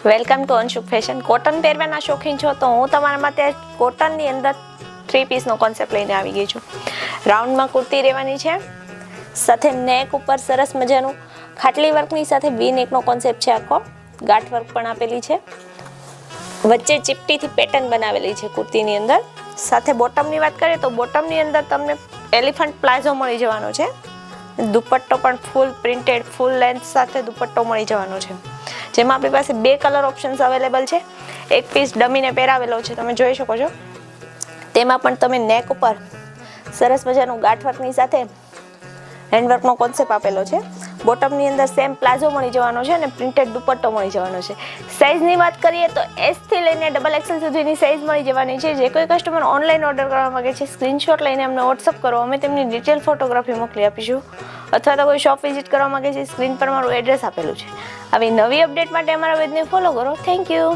Welcome to Anshuk fashion. Cotton પહેરવાના શોખીન છો તો હું તમારા માટે કોટનની અંદર 3 પીસનો કોન્સેપ્ટ લઈને આવી ગઈ છું. રાઉન્ડમાં કુર્તી રહેવાની છે, સાથે નેક ઉપર સરસ મજાનું ખાટલી વર્કની સાથે વી નેકનો કોન્સેપ્ટ છે. આખો ગાંઠ વર્ક પણ આપેલી છે, વચ્ચે ચીપટીથી પેટર્ન બનાવેલી છે કુર્તીની અંદર. સાથે બોટમની વાત કરીએ તો બોટમની અંદર તમને એલિફન્ટ પ્લાઝો મળી જવાનો છે. દુપટ્ટો પણ ફૂલ પ્રિન્ટેડ ફૂલ લેન્થ સાથે દુપટ્ટો મળી જવાનો છે, જેમાં આપણી પાસે 2 કલર ઓપ્શન્સ અવેલેબલ છે. એક પીસ ડમીને પહેરાવેલો છે, તમે જોઈ શકો છો. તેમાં પણ તમે નેક ઉપર સરસ મજાનું ગાંઠવર્કની સાથે હેન્ડવર્કનો કોન્સેપ્ટ આપેલો છે. બોટમની અંદર સેમ પ્લાઝો મળી જવાનો છે અને પ્રિન્ટેડ દુપટ્ટો મળી જવાનો છે. સાઇઝની વાત કરીએ તો S થી લઈને XXL સુધીની સાઇઝ મળી જવાની છે. જે કોઈ કસ્ટમર ઓનલાઈન ઓર્ડર કરવા માંગે છે, સ્ક્રીનશોટ લઈને અમને વોટ્સઅપ કરો, અમે તેમની ડિટેલ ફોટોગ્રાફી મોકલી આપીશું. અથવા તો કોઈ શોપ વિઝિટ કરવા માંગે છે, સ્ક્રીન પર મારું એડ્રેસ આપેલું છે. આવી નવી અપડેટ માટે અમારા પેજને ફોલો કરો. Thank you.